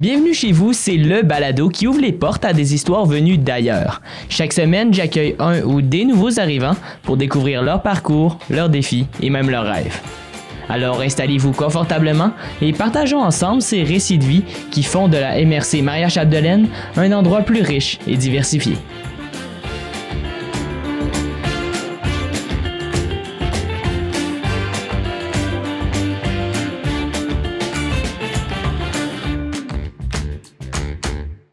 Bienvenue chez vous, c'est le balado qui ouvre les portes à des histoires venues d'ailleurs. Chaque semaine, j'accueille un ou des nouveaux arrivants pour découvrir leur parcours, leurs défis et même leurs rêves. Alors installez-vous confortablement et partageons ensemble ces récits de vie qui font de la MRC Maria-Chapdelaine un endroit plus riche et diversifié.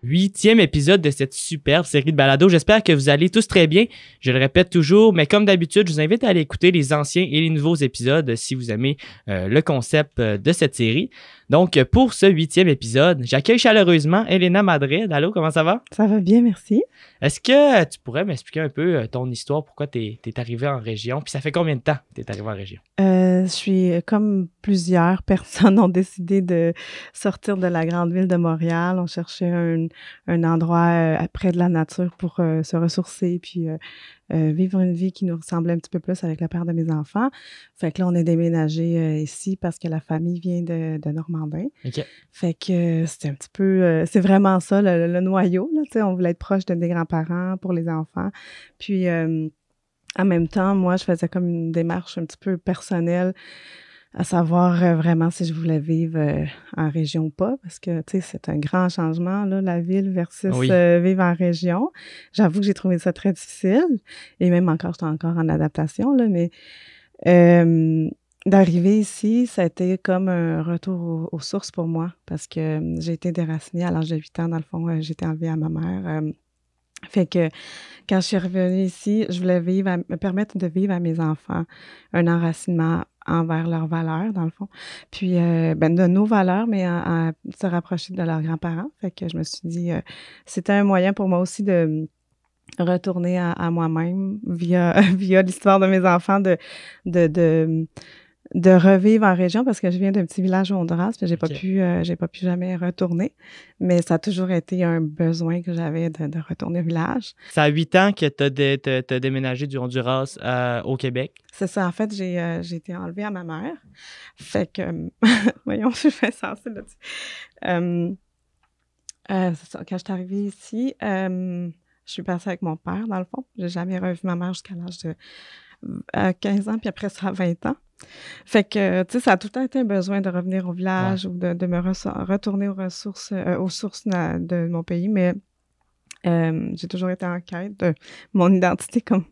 Huitième épisode de cette superbe série de balados. J'espère que vous allez tous très bien. Je le répète toujours, mais comme d'habitude, je vous invite à aller écouter les anciens et les nouveaux épisodes si vous aimez le concept de cette série. Donc, pour ce huitième épisode, j'accueille chaleureusement Elena Madrid. Allô, comment ça va? Ça va bien, merci. Est-ce que tu pourrais m'expliquer un peu ton histoire, pourquoi tu es arrivée en région? Puis ça fait combien de temps que tu es arrivée en région? Je suis, comme plusieurs personnes ont décidé de sortir de la grande ville de Montréal. On cherchait un endroit près de la nature pour se ressourcer puis vivre une vie qui nous ressemblait un petit peu plus avec la père de mes enfants. Fait que là, on est déménagé ici parce que la famille vient de Normandin. OK. Fait que c'était un petit peu... c'est vraiment ça, le noyau. Là, tu sais, on voulait être proche des grands-parents pour les enfants. Puis... en même temps, moi, je faisais comme une démarche un petit peu personnelle à savoir vraiment si je voulais vivre en région ou pas, parce que, tu sais, c'est un grand changement, là, la ville versus vivre en région. J'avoue que j'ai trouvé ça très difficile, et même encore, j'étais encore en adaptation, là, mais d'arriver ici, ça a été comme un retour aux sources pour moi, parce que j'ai été déracinée à l'âge de 8 ans, dans le fond, j'ai été enlevée à ma mère. Fait que quand je suis revenue ici, je voulais me permettre de vivre à mes enfants un enracinement envers leurs valeurs, dans le fond. Puis, de nos valeurs, mais à se rapprocher de leurs grands-parents. Fait que je me suis dit, c'était un moyen pour moi aussi de retourner à moi-même via l'histoire de mes enfants, de revivre en région, parce que je viens d'un petit village au Honduras, puis j'ai pas pu jamais retourner, mais ça a toujours été un besoin que j'avais de retourner au village. Ça a 8 ans que t'as déménagé du Honduras au Québec? C'est ça, en fait, j'ai été enlevée à ma mère, fait que, voyons, je fais sensible là-dessus. C'est ça, quand je suis arrivée ici, je suis passée avec mon père, dans le fond. J'ai jamais revu ma mère jusqu'à l'âge de 15 ans, puis après ça, 20 ans. Fait que, tu sais, ça a tout le temps été un besoin de revenir au village ou de me retourner aux sources de mon pays, mais j'ai toujours été en quête de mon identité quand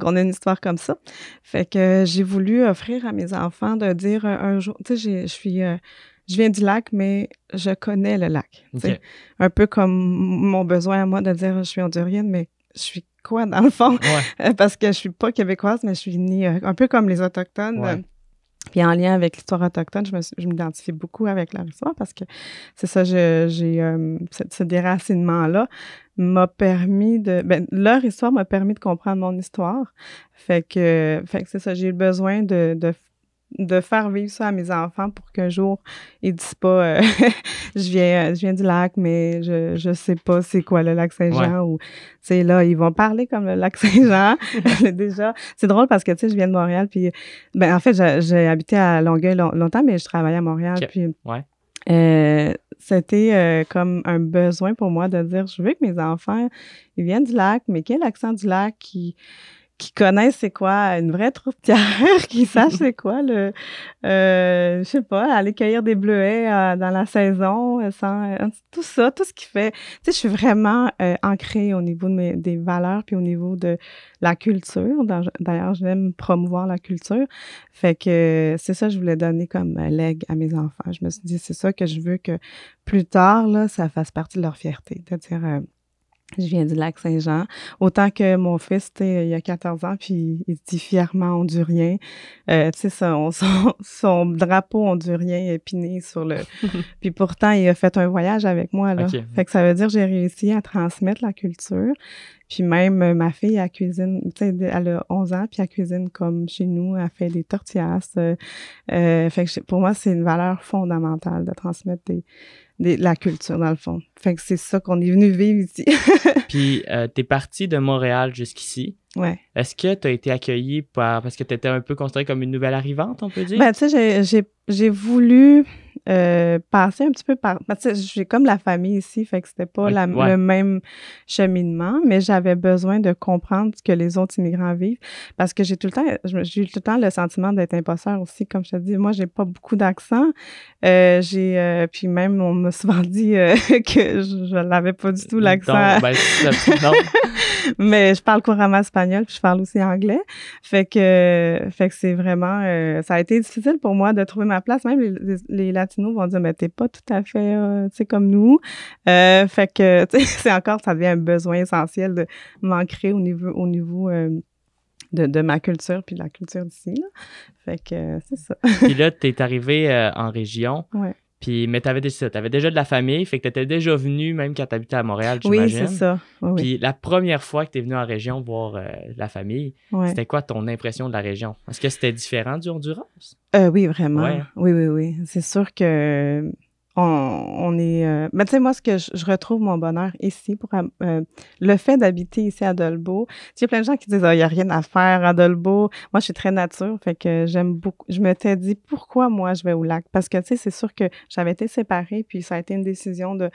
on a une histoire comme ça. Fait que j'ai voulu offrir à mes enfants de dire un jour, tu sais, je viens du lac, mais je connais le lac. Okay. Un peu comme mon besoin à moi de dire je suis hondurienne, mais je suis quoi dans le fond? Parce que je suis pas québécoise, mais je suis née un peu comme les Autochtones. Puis en lien avec l'histoire autochtone, je m'identifie beaucoup avec leur histoire parce que c'est ça, ce déracinement-là m'a permis leur histoire m'a permis de comprendre mon histoire. Fait que c'est ça, j'ai eu besoin de faire vivre ça à mes enfants pour qu'un jour, ils disent pas je viens du lac, mais je sais pas c'est quoi le lac Saint-Jean ou, tu sais, là, ils vont parler comme le lac Saint-Jean. Déjà, c'est drôle parce que, tu sais, je viens de Montréal, puis, en fait, j'ai habité à Longueuil longtemps, mais je travaillais à Montréal, puis c'était comme un besoin pour moi de dire, je veux que mes enfants, ils viennent du lac, mais qu'il y ait l'accent du lac qui connaissent c'est quoi une vraie tourtière, qui sachent c'est quoi je sais pas, aller cueillir des bleuets dans la saison, tout ça, tout ce qui fait... Tu sais, je suis vraiment ancrée au niveau des valeurs puis au niveau de la culture. D'ailleurs, j'aime promouvoir la culture. Fait que c'est ça que je voulais donner comme legs à mes enfants. Je me suis dit, c'est ça que je veux que plus tard, là, ça fasse partie de leur fierté, de dire... je viens du lac Saint-Jean. Autant que mon fils, il a 14 ans, puis il se dit fièrement hondurien. Tu sais, son drapeau hondurien épiné sur le... Puis pourtant, il a fait un voyage avec moi, là. Okay. Fait que ça veut dire que j'ai réussi à transmettre la culture. Puis même, ma fille, elle cuisine, tu sais, elle a 11 ans, puis elle cuisine comme chez nous, elle fait des tortillas. Fait que pour moi, c'est une valeur fondamentale de transmettre la culture, dans le fond. Fait que c'est ça qu'on est venu vivre ici. Puis, t'es partie de Montréal jusqu'ici. Ouais. Est-ce que t'as été accueillie parce que t'étais un peu considérée comme une nouvelle arrivante, on peut dire? Tu sais, j'ai voulu passé un petit peu par... Parce que j'ai comme la famille ici, fait que c'était pas le même cheminement, mais j'avais besoin de comprendre ce que les autres immigrants vivent, parce que j'ai eu tout le temps le sentiment d'être imposteur aussi, comme je te dis. Moi, j'ai pas beaucoup d'accent. Puis même, on m'a souvent dit que je l'avais pas du tout, l'accent. Non. Mais je parle couramment espagnol, puis je parle aussi anglais. Fait que c'est vraiment... ça a été difficile pour moi de trouver ma place. Même les Latinos vont dire, mais t'es pas tout à fait, tu sais, comme nous. Fait que, tu sais, c'est encore, ça devient un besoin essentiel de m'ancrer au niveau de ma culture puis de la culture d'ici, là. Fait que c'est ça. Puis là, t'es arrivé en région. Ouais. Mais t'avais déjà de la famille, fait que t'étais déjà venu même quand t'habitais à Montréal, j'imagine. Oui, c'est ça. Oui, puis la première fois que t'es venu en région voir la famille, c'était quoi ton impression de la région? Est-ce que c'était différent du Honduras? Oui, vraiment. Ouais. Oui. C'est sûr que on est... Mais tu sais, moi, ce que je retrouve mon bonheur ici, le fait d'habiter ici à Dolbeau, il y a plein de gens qui disent « il n'y a rien à faire à Dolbeau ». Moi, je suis très nature, fait que j'aime beaucoup. Je m'étais dit « pourquoi moi, je vais au lac? » Parce que, tu sais, c'est sûr que j'avais été séparée, puis ça a été une décision de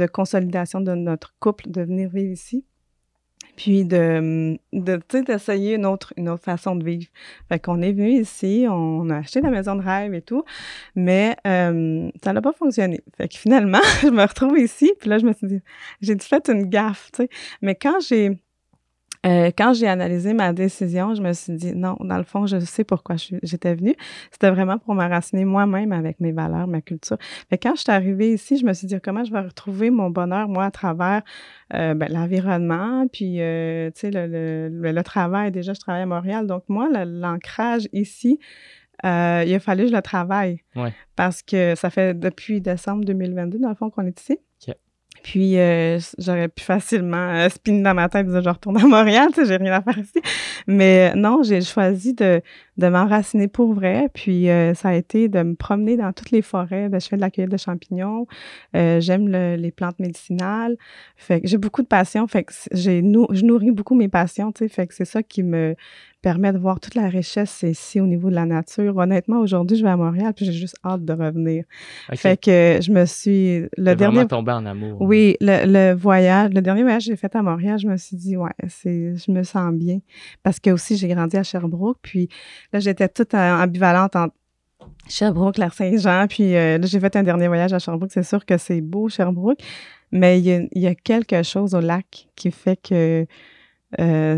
consolidation de notre couple, de venir vivre ici. Puis d'essayer une autre façon de vivre. Fait qu'on est venu ici, on a acheté la maison de rêve et tout, mais ça n'a pas fonctionné. Fait que finalement, je me retrouve ici, puis là, je me suis dit, j'ai fait une gaffe, tu sais. Mais quand j'ai analysé ma décision, je me suis dit, non, dans le fond, je sais pourquoi j'étais venue. C'était vraiment pour m'enraciner moi-même avec mes valeurs, ma culture. Fait que quand je suis arrivée ici, je me suis dit, comment je vais retrouver mon bonheur, moi, à travers l'environnement, puis, tu sais, le travail. Déjà, je travaille à Montréal. Donc, moi, l'ancrage ici, il a fallu que je le travaille. Ouais. Parce que ça fait depuis décembre 2022, dans le fond, qu'on est ici. Okay. Puis, j'aurais pu facilement spinner dans ma tête et dire, je retourne à Montréal, tu sais, j'ai rien à faire ici. Mais non, j'ai choisi de m'enraciner pour vrai. Puis, ça a été de me promener dans toutes les forêts. Je fais de la cueillette de champignons. J'aime les plantes médicinales. Fait que j'ai beaucoup de passion. Fait que je nourris beaucoup mes passions, tu sais. Fait que c'est ça qui me permet de voir toute la richesse ici au niveau de la nature. Honnêtement, aujourd'hui, je vais à Montréal puis j'ai juste hâte de revenir. Okay. Fait que je me suis... vraiment tombé en amour. Oui, le dernier voyage que j'ai fait à Montréal, je me suis dit, je me sens bien. Parce que aussi, j'ai grandi à Sherbrooke, puis là, j'étais toute ambivalente entre Sherbrooke, Lac-Saint-Jean, puis là, j'ai fait un dernier voyage à Sherbrooke. C'est sûr que c'est beau, Sherbrooke, mais il y a quelque chose au lac qui fait que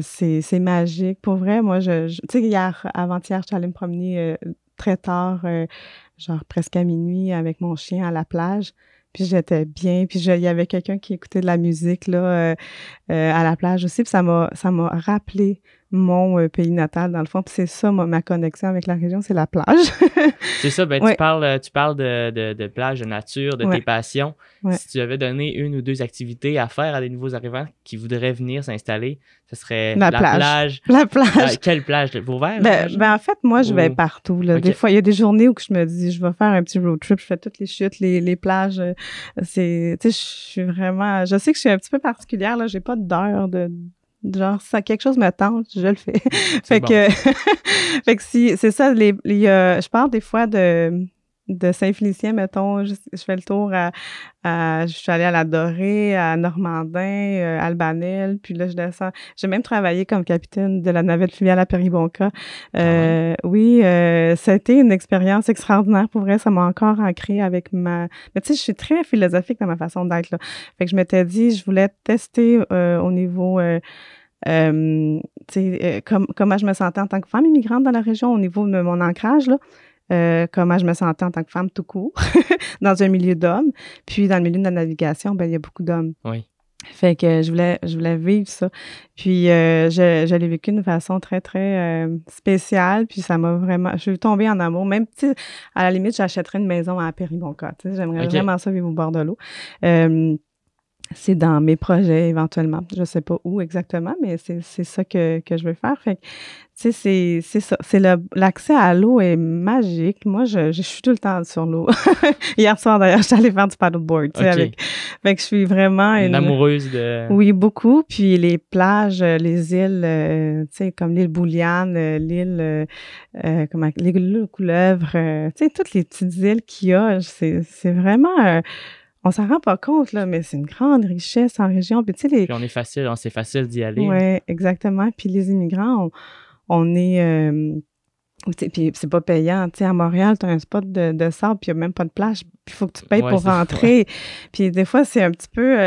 c'est magique. Pour vrai, moi, tu sais, avant-hier, je suis allée me promener très tard, genre presque à minuit, avec mon chien à la plage. Puis j'étais bien. Puis il y avait quelqu'un qui écoutait de la musique là à la plage aussi. Puis ça m'a rappelé mon pays natal, dans le fond. Puis c'est ça, ma connexion avec la région, c'est la plage. C'est ça, tu parles de plage, de nature, de tes passions. Ouais. Si tu avais donné une ou deux activités à faire à des nouveaux arrivants qui voudraient venir s'installer, ce serait la plage. La plage. Quelle plage? Vauvert? En fait, moi, je vais partout. Là. Okay. Des fois, il y a des journées où je me dis, je vais faire un petit road trip, je fais toutes les chutes, les plages. Tu sais, je suis vraiment... Je sais que je suis un petit peu particulière, là. J'ai pas d'heure de... Genre, ça, quelque chose me tente, je le fais. Fait que si, c'est ça, je parle des fois de Saint-Félicien, mettons, je fais le tour je suis allée à la Dorée, à Normandin, à Albanel, puis là, je descends. J'ai même travaillé comme capitaine de la navette fluviale à Péribonka. Oui, ça a été une expérience extraordinaire. Pour vrai, ça m'a encore ancré avec Mais tu sais, je suis très philosophique dans ma façon d'être, là. Fait que je m'étais dit, je voulais tester au niveau... comment je me sentais en tant que femme immigrante dans la région, au niveau de mon ancrage, là. Comment je me sentais en tant que femme tout court, dans un milieu d'hommes. Puis, dans le milieu de la navigation, il y a beaucoup d'hommes. Oui. Fait que je voulais vivre ça. Puis, je l'ai vécu d'une façon très, très spéciale. Puis, ça m'a vraiment... Je suis tombée en amour. Même, tu sais, à la limite, j'achèterais une maison à Péribonka. Tu sais, j'aimerais vraiment ça vivre au bord de l'eau. c'est dans mes projets éventuellement. Je sais pas où exactement, mais c'est ça que je veux faire. Fait que, tu sais, c'est ça. L'accès à l'eau est magique. Moi, je suis tout le temps sur l'eau. Hier soir, d'ailleurs, j'étais allée faire du paddleboard, tu sais, OK. fait que je suis vraiment Une amoureuse de... Oui, beaucoup. Puis les plages, les îles, tu sais, comme l'île Bouliane, l'île aux Couleuvres, tu sais, toutes les petites îles qu'il y a, c'est vraiment... on s'en rend pas compte, là, mais c'est une grande richesse en région. Puis, tu sais, Puis c'est facile d'y aller. Oui, exactement. Puis les immigrants, on est... puis c'est pas payant. Tu sais, à Montréal, tu as un spot de sable, puis il n'y a même pas de plage. Puis il faut que tu payes pour rentrer. Ouais. Puis des fois, c'est un petit peu...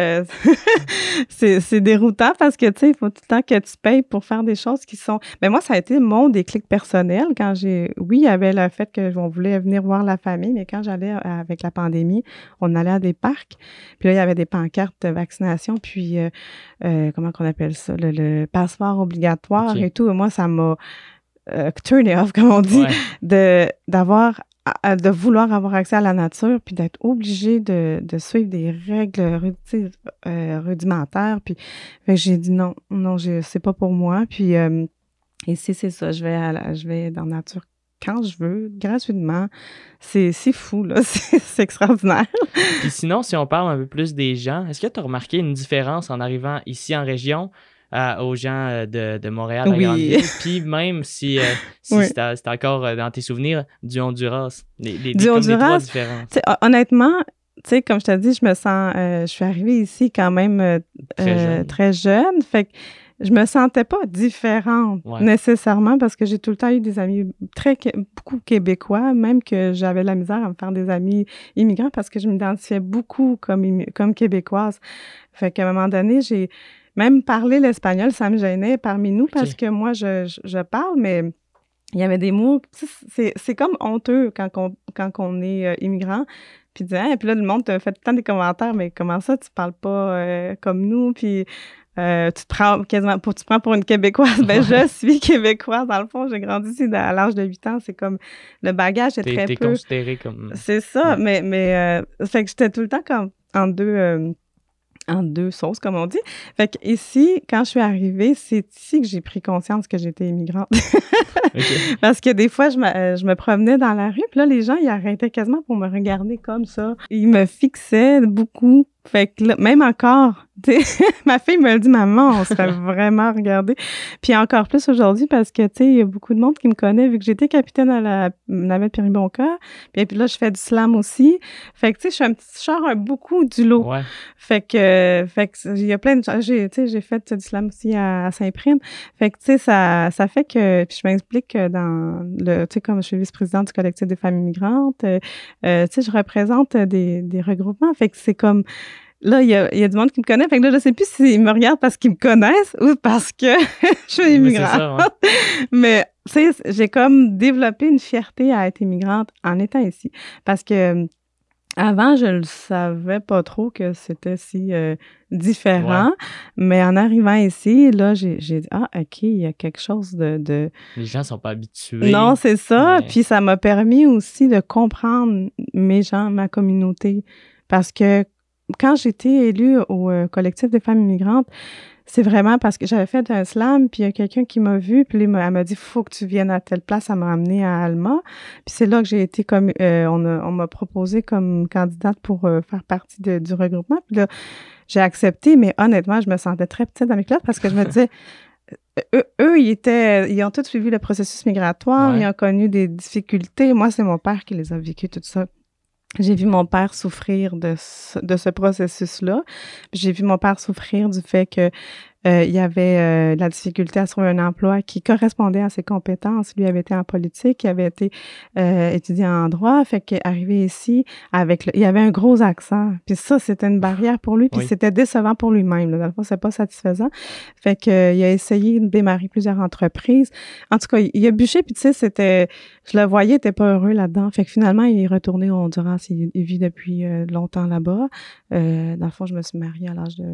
c'est déroutant parce que, tu sais, il faut tout le temps que tu payes pour faire des choses qui sont... Mais moi, ça a été mon déclic personnel quand j'ai... Oui, il y avait le fait qu'on voulait venir voir la famille, mais quand j'allais avec la pandémie, on allait à des parcs. Puis là, il y avait des pancartes de vaccination, puis comment qu'on appelle ça? Le passeport obligatoire et tout. Et moi, ça m'a... turn it off, comme on dit, de vouloir avoir accès à la nature, puis d'être obligé de suivre des règles rudimentaires. Puis j'ai dit non, c'est pas pour moi. Puis ici, c'est ça, je vais dans la nature quand je veux, gratuitement. C'est fou, là. C'est extraordinaire. Puis sinon, si on parle un peu plus des gens, est-ce que tu as remarqué une différence en arrivant ici en région aux gens de Montréal, la grande ville, puis même si c'est encore dans tes souvenirs, du Honduras, les trois différences. Honnêtement, tu sais, comme je t'ai dit, je me sens, je suis arrivée ici quand même très jeune, fait que je me sentais pas différente nécessairement parce que j'ai tout le temps eu des amis beaucoup québécois, même que j'avais de la misère à me faire des amis immigrants parce que je m'identifiais beaucoup comme québécoise. Fait qu'à un moment donné, j'ai même parler l'espagnol, ça me gênait parmi nous parce que moi, je parle, mais il y avait des mots... C'est comme honteux quand on est immigrant. Puis puis là, le monde te fait tout le temps des commentaires, mais comment ça, tu parles pas comme nous? Puis tu te prends pour une Québécoise. Ben, je suis Québécoise. Dans le fond, j'ai grandi ici à l'âge de 8 ans. C'est comme le bagage est très peu... T'es considérée comme... C'est ça, mais fait que j'étais tout le temps comme en deux sauces, comme on dit. Fait que ici, quand je suis arrivée, c'est ici que j'ai pris conscience que j'étais immigrante. Parce que des fois, je me promenais dans la rue, puis là, les gens, ils arrêtaient quasiment pour me regarder comme ça. Ils me fixaient beaucoup. Fait que là, même encore, tu sais, ma fille me dit, maman, on se fait vraiment regarder. Puis encore plus aujourd'hui parce que, tu sais, il y a beaucoup de monde qui me connaît vu que j'étais capitaine à la navette Péribonka. Puis là, je fais du slam aussi. Fait que, tu sais, je sors beaucoup du lot. Ouais. Fait que il y a plein de choses. J'ai fait du slam aussi à Saint-Prime. Fait que, tu sais, ça fait que, puis je m'explique que dans tu sais, comme je suis vice-présidente du collectif des femmes immigrantes, tu sais, je représente des regroupements. Fait que c'est comme, là, il y a du monde qui me connaît. Fait que là, je sais plus s'ils me regardent parce qu'ils me connaissent ou parce que je suis immigrante. Mais, tu sais, j'ai comme développé une fierté à être immigrante en étant ici. Parce que avant, je le savais pas trop que c'était si différent. Mais en arrivant ici, là, j'ai dit, OK, il y a quelque chose de... Les gens sont pas habitués. Non, c'est ça. Puis ça m'a permis aussi de comprendre mes gens, ma communauté. Parce que quand j'étais élue au collectif des femmes immigrantes, c'est vraiment parce que j'avais fait un slam, puis il y a quelqu'un qui m'a vu, puis elle m'a dit « Faut que tu viennes à telle place », elle m'a amenée à Alma. Puis c'est là que j'ai été comme... on m'a proposé comme candidate pour faire partie du regroupement. Puis là, j'ai accepté, mais honnêtement, je me sentais très petite dans mes classes parce que je me disais... Eux, ils ont tous suivi le processus migratoire, ils ont connu des difficultés. Moi, c'est mon père qui les a vécues, tout ça. J'ai vu mon père souffrir de ce processus-là. J'ai vu mon père souffrir du fait que il y avait la difficulté à trouver un emploi qui correspondait à ses compétences. Lui avait été en politique, il avait été étudiant en droit, fait qu'arrivé ici, il y avait un gros accent. Puis ça, c'était une barrière pour lui, puis c'était décevant pour lui-même. Dans le fond, c'est pas satisfaisant. Fait que il a essayé de démarrer plusieurs entreprises. En tout cas, il a bûché, puis tu sais, je le voyais, il était pas heureux là-dedans. Fait que finalement, il est retourné au Honduras. Il vit depuis longtemps là-bas. Dans le fond, je me suis mariée à l'âge de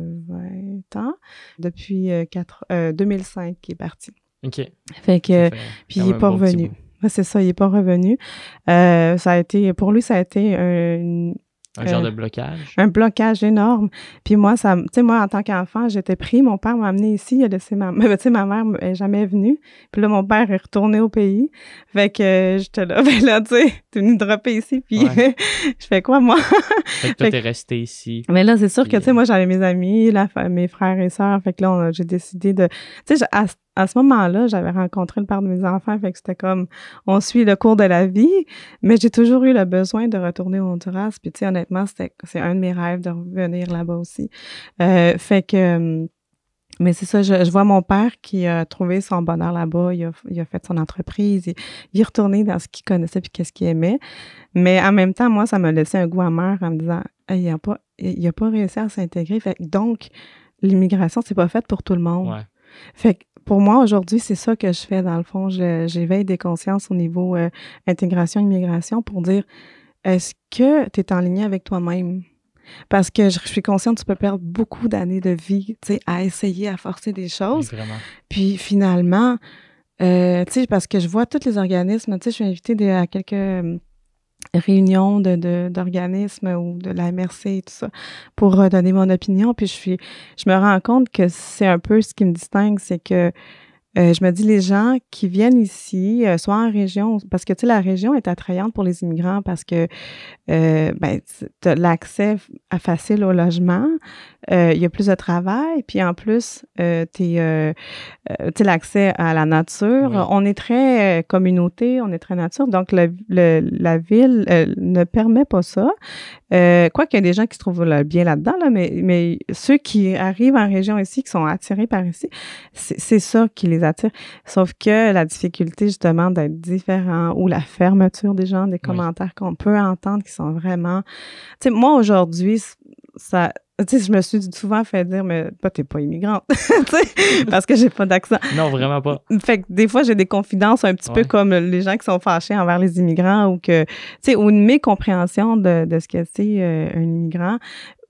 20 ans. Depuis 2005 qu'il est parti. OK. Fait que, puis il n'est pas revenu. C'est ça, il n'est pas revenu. Pour lui, ça a été Un genre de blocage? Un blocage énorme. Puis moi, tu sais, moi, en tant qu'enfant, j'étais pris. Mon père m'a amené ici. Il a laissé tu sais, ma mère n'est jamais venue. Puis là, mon père est retourné au pays. Fait que j'étais là, ben là, tu sais, t'es venu dropper ici. Puis je fais quoi, moi? Fait que toi, t'es resté ici. Mais là, c'est sûr que, tu sais, moi, j'avais mes amis, mes frères et sœurs. Fait que là, j'ai décidé de... Tu sais, à ce moment-là, j'avais rencontré le père de mes enfants, fait que c'était comme, on suit le cours de la vie, mais j'ai toujours eu le besoin de retourner au Honduras, puis tu sais, honnêtement, c'est un de mes rêves de revenir là-bas aussi. Fait que, mais c'est ça, je vois mon père qui a trouvé son bonheur là-bas, il a fait son entreprise, il est retourné dans ce qu'il connaissait puis qu'est-ce qu'il aimait, mais en même temps, moi, ça m'a laissé un goût amer en me disant, hey, il a pas réussi à s'intégrer, fait que donc, l'immigration, c'est pas fait pour tout le monde. Ouais. Fait que pour moi, aujourd'hui, c'est ça que je fais, dans le fond. J'éveille des consciences au niveau intégration, immigration pour dire, est-ce que tu es en ligne avec toi-même? Parce que je suis consciente que tu peux perdre beaucoup d'années de vie, tu sais, à essayer, à forcer des choses. Oui, vraiment. Puis finalement, tu sais, parce que je vois tous les organismes, tu sais, je suis invitée à quelques réunions d'organismes ou de la MRC et tout ça pour donner mon opinion. Puis je me rends compte que c'est un peu ce qui me distingue, c'est que je me dis, les gens qui viennent ici, soit en région, parce que, tu sais, la région est attrayante pour les immigrants parce que, ben, tu as l'accès facile au logement, il y a plus de travail, puis en plus, tu sais, l'accès à la nature. Oui. On est très communauté, on est très nature, donc la ville ne permet pas ça. Quoi qu'il y a des gens qui se trouvent bien là-dedans, là, mais ceux qui arrivent en région ici, qui sont attirés par ici, c'est ça qui les attire. Sauf que la difficulté, justement, d'être différent ou la fermeture des gens, des commentaires qu'on peut entendre qui sont vraiment... Tu sais, moi, aujourd'hui, ça... Tu sais, je me suis souvent fait dire, mais toi, t'es pas immigrante, tu sais, parce que j'ai pas d'accent. Non, vraiment pas. Fait que des fois, j'ai des confidences un petit peu comme les gens qui sont fâchés envers les immigrants ou que, tu sais, ou une mécompréhension de ce que c'est un immigrant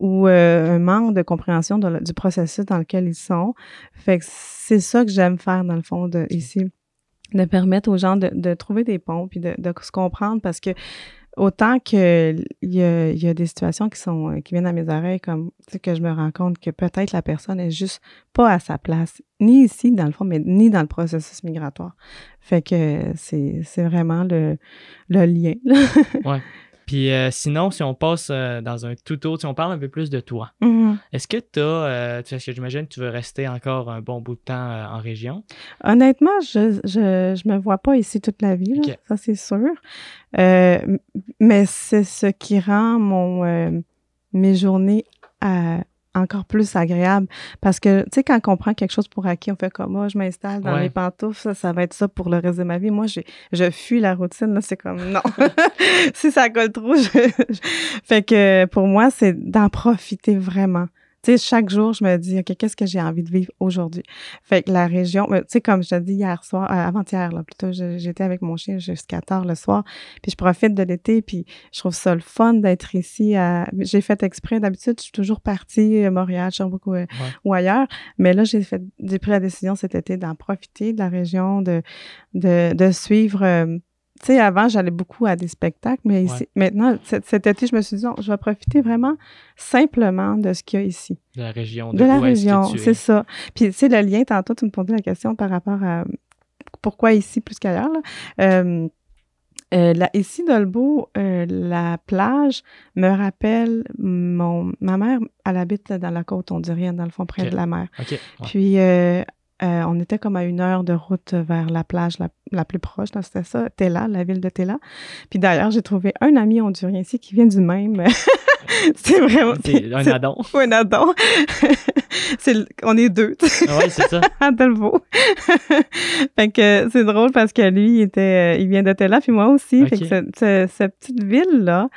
ou un manque de compréhension du processus dans lequel ils sont. Fait que c'est ça que j'aime faire, dans le fond, ici, de permettre aux gens de trouver des ponts puis de se comprendre parce que autant qu'il y a des situations qui viennent à mes oreilles comme, tu sais, que je me rends compte que peut-être la personne est juste pas à sa place, ni ici, dans le fond, mais ni dans le processus migratoire. Fait que c'est vraiment le lien. Ouais. Puis sinon, si on passe dans un tout autre, si on parle un peu plus de toi, est-ce que parce que j'imagine que tu veux rester encore un bon bout de temps en région? Honnêtement, je me vois pas ici toute la vie, là, ça c'est sûr. Mais c'est ce qui rend mes journées encore plus agréables. Parce que, tu sais, quand on prend quelque chose pour acquis, on fait comme, moi, je m'installe dans les pantoufles, ça va être ça pour le reste de ma vie. Moi, je fuis la routine, là, c'est comme, non. Si ça colle trop, Fait que, pour moi, c'est d'en profiter vraiment. Tu sais, chaque jour, je me dis, OK, qu'est-ce que j'ai envie de vivre aujourd'hui? Fait que la région, tu sais, comme je te dis hier soir, avant-hier, là, plutôt, j'étais avec mon chien jusqu'à tard le soir, puis je profite de l'été, puis je trouve ça le fun d'être ici. J'ai fait exprès, d'habitude, je suis toujours partie à Montréal, Sherbrooke ou ailleurs, mais là, j'ai pris la décision cet été d'en profiter de la région, de suivre... tu sais, avant, j'allais beaucoup à des spectacles, mais ici, maintenant, cet été, je me suis dit, non, je vais profiter vraiment simplement de ce qu'il y a ici. De la région. De la région, c'est ça. Puis, tu sais, le lien, tantôt, tu me posais la question par rapport à pourquoi ici plus qu'ailleurs, là. Ici, Dolbeau, la plage me rappelle ma mère, elle habite dans la côte hondurienne, dans le fond, près de la mer. Okay. Ouais. Puis, on était comme à 1 heure de route vers la plage la plus proche. C'était ça, Tella, la ville de Tella. Puis d'ailleurs, j'ai trouvé un ami hondurien ici qui vient du même. C'est vraiment... C'est un adon. Un adon. On est deux. Oui, c'est ça. À Dolbeau. Fait que c'est drôle parce que lui, il vient de Tella, puis moi aussi. Okay. Fait que cette petite ville-là,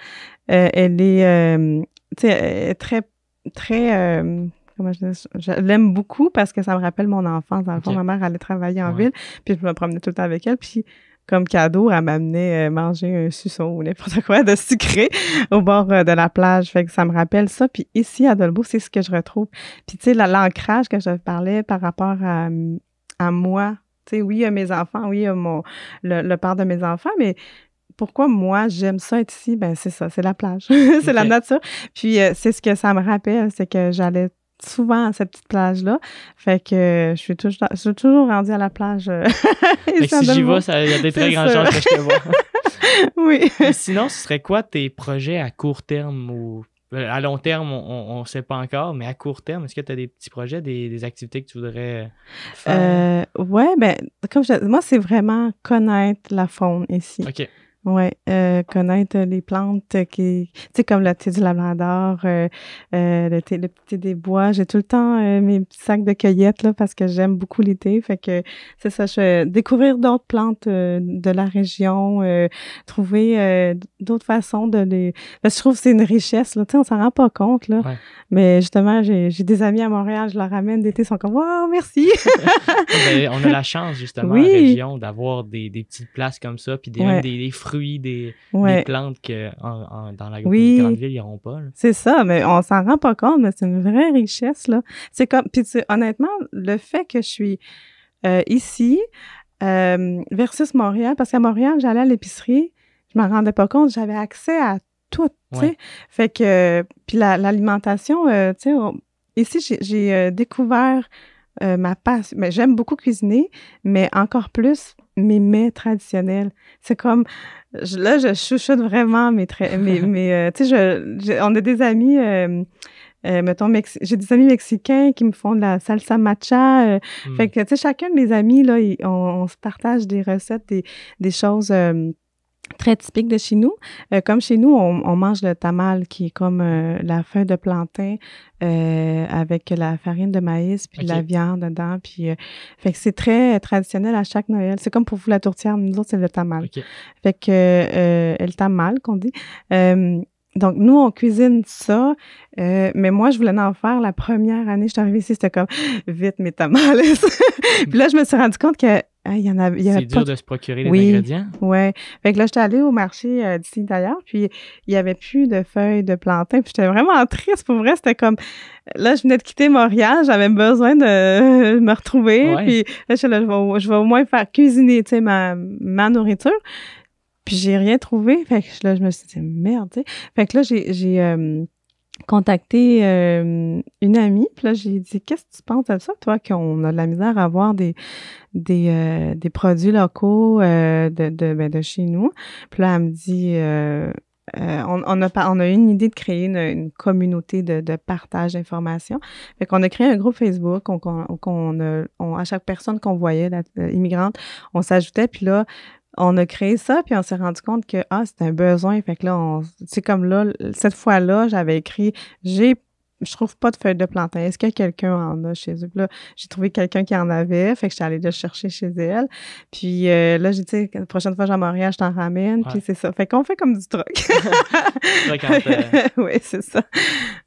elle est, tu sais, très, très... Comment je l'aime beaucoup parce que ça me rappelle mon enfance. Dans le fond, ma mère allait travailler en ville, puis je me promenais tout le temps avec elle. Puis, comme cadeau, elle m'amenait manger un suçon ou n'importe quoi de sucré au bord de la plage. Fait que ça me rappelle ça. Puis ici, à Dolbeau, c'est ce que je retrouve. Puis, tu sais, l'ancrage que je parlais par rapport à moi. Tu sais, oui, il y a mes enfants, oui, il y a le père de mes enfants, mais pourquoi moi, j'aime ça être ici? Ben c'est ça, c'est la plage. C'est la nature. Puis c'est ce que ça me rappelle, c'est que j'allais souvent à cette petite plage-là. Fait que je suis toujours rendue à la plage. Fait que si j'y vais, il y a des très grandes chances que je te vois. Oui. Et sinon, ce serait quoi tes projets à court terme ou à long terme, on ne sait pas encore, mais à court terme, est-ce que tu as des petits projets, des activités que tu voudrais faire? Ouais, ben, comme moi, c'est vraiment connaître la faune ici. OK. Oui, connaître les plantes tu sais, comme le thé du labrador, le thé des bois. J'ai tout le temps mes petits sacs de cueillettes, là, parce que j'aime beaucoup les thés. Fait que c'est ça, je vais découvrir d'autres plantes de la région, trouver d'autres façons de les... Parce que je trouve que c'est une richesse, là, tu sais, on s'en rend pas compte, là. Ouais. Mais justement, j'ai des amis à Montréal, je leur ramène d'été, ils sont comme « Wow, merci! » Ben, on a la chance, justement, en région, d'avoir des petites places comme ça, puis même des fruits, des plantes que dans la grande ville, ils n'auront pas. Là. C'est ça, mais on s'en rend pas compte, mais c'est une vraie richesse, là. C'est comme, puis honnêtement, le fait que je suis ici versus Montréal, parce qu'à Montréal, j'allais à l'épicerie, je m'en rendais pas compte, j'avais accès à tout, tu sais. Fait que, puis l'alimentation, tu sais, ici, j'ai découvert ma passion. Mais j'aime beaucoup cuisiner, mais encore plus mes mets traditionnels. C'est comme, là, je chuchote vraiment tu sais, on a des amis, mettons, j'ai des amis mexicains qui me font de la salsa matcha. Fait que, tu sais, chacun de mes amis, là, on se partage des recettes, des choses très typiques de chez nous. Comme chez nous, on mange le tamal, qui est comme la feuille de plantain avec la farine de maïs puis de la viande dedans. Puis, fait que c'est très traditionnel à chaque Noël. C'est comme pour vous la tourtière, nous autres, c'est le tamal. Okay. Fait que le tamal, qu'on dit. Donc, nous, on cuisine ça, mais moi, je voulais en faire la première année. Je suis arrivée ici, c'était comme, vite, mes tamales. Puis là, je me suis rendu compte que il y avait c'est dur de se procurer les ingrédients. Oui. Fait que là, j'étais allée au marché d'ici d'ailleurs, puis il n'y avait plus de feuilles de plantain. Puis j'étais vraiment triste. Pour vrai, c'était comme... Là, je venais de quitter Montréal, j'avais besoin de me retrouver. Puis là, je vais au moins faire cuisiner, tu sais, ma nourriture. Puis j'ai rien trouvé. Fait que là, je me suis dit, merde, tu sais. Fait que là, j'ai contacté une amie, puis là, j'ai dit, qu'est-ce que tu penses de ça, toi, qu'on a de la misère à avoir des produits locaux de chez nous? Puis là, elle me dit, on a eu une idée de créer une communauté de partage d'informations. Fait qu'on a créé un groupe Facebook, à chaque personne qu'on voyait, immigrante, on s'ajoutait, puis là, on a créé ça, puis on s'est rendu compte que, c'était un besoin. Fait que là, c'est comme là, cette fois-là, j'avais écrit, je trouve pas de feuilles de plantain. Est-ce que quelqu'un en a chez eux? Puis là, j'ai trouvé quelqu'un qui en avait. Fait que j'étais allée le chercher chez elle. Puis là, j'ai dit, la prochaine fois que je vais à Montréal, je t'en ramène. Puis c'est ça. Fait qu'on fait comme du truc. Oui, c'est ça.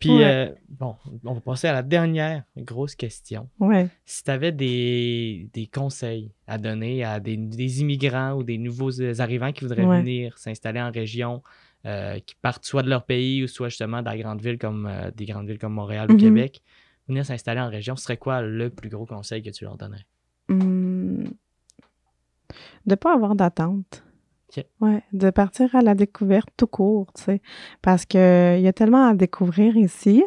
Puis, bon, on va passer à la dernière grosse question. Ouais. Si tu avais des conseils à donner à des immigrants ou des nouveaux arrivants qui voudraient venir s'installer en région, qui partent soit de leur pays ou soit justement dans des grandes villes comme Montréal ou Québec, venir s'installer en région, ce serait quoi le plus gros conseil que tu leur donnerais? De ne pas avoir d'attente. Okay. Ouais, de partir à la découverte tout court, tu sais, parce que il y a tellement à découvrir ici.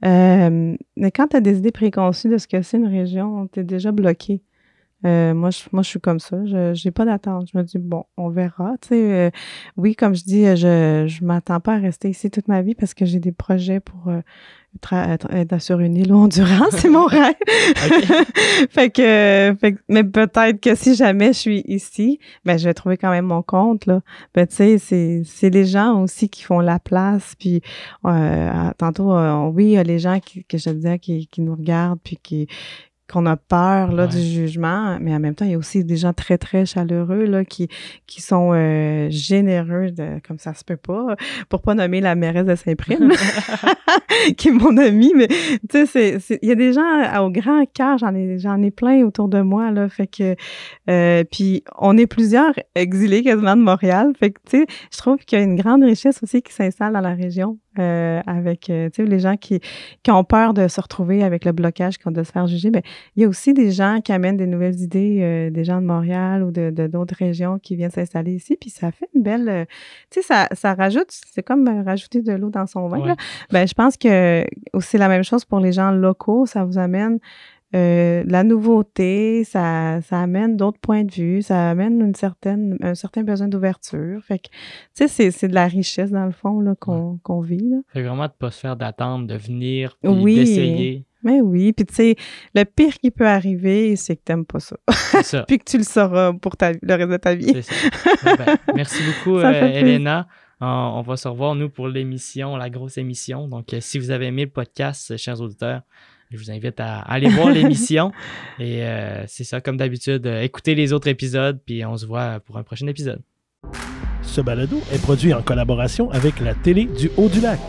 Mais quand tu as des idées préconçues de ce que c'est une région, tu es déjà bloqué. Moi, je suis comme ça. Je n'ai pas d'attente. Je me dis, bon, on verra. Tu sais, oui, comme je dis, je m'attends pas à rester ici toute ma vie parce que j'ai des projets pour être sur une île au Honduras. C'est mon rêve. Fait que, mais peut-être que si jamais je suis ici, ben, je vais trouver quand même mon compte, là. Ben, tu sais, c'est les gens aussi qui font la place. Puis, tantôt, oui, il y a les gens que je disais qui nous regardent puis qu'on a peur là, du jugement, mais en même temps, il y a aussi des gens très, très chaleureux là, qui sont généreux, comme ça se peut pas, pour pas nommer la mairesse de Saint-Prime, qui est mon amie, mais tu sais, il y a des gens au grand cœur, j'en ai plein autour de moi, là, fait que, puis on est plusieurs exilés quasiment de Montréal, fait que, tu sais, je trouve qu'il y a une grande richesse aussi qui s'installe dans la région. avec tu sais, les gens qui ont peur de se retrouver avec le blocage, de se faire juger. Mais il y a aussi des gens qui amènent des nouvelles idées, des gens de Montréal ou de d'autres régions qui viennent s'installer ici. Puis ça fait une belle... tu sais, ça rajoute... C'est comme rajouter de l'eau dans son vin. Là. Ben, je pense que c'est la même chose pour les gens locaux. Ça vous amène... la nouveauté, ça amène d'autres points de vue, ça amène un certain besoin d'ouverture. Fait que, tu sais, c'est de la richesse, dans le fond, là, qu'on vit. Là. Fait vraiment de ne pas se faire d'attendre, de venir, puis d'essayer. Mais oui, puis tu sais, le pire qui peut arriver, c'est que tu n'aimes pas ça. C'est ça. Puis que tu le sauras pour le reste de ta vie. C'est ça. Ben, merci beaucoup, Elena. On va se revoir, nous, pour l'émission, la grosse émission. Donc, si vous avez aimé le podcast, chers auditeurs, je vous invite à aller voir l'émission. Et c'est ça, comme d'habitude, écoutez les autres épisodes, puis on se voit pour un prochain épisode. Ce balado est produit en collaboration avec la Télé du Haut-du-Lac.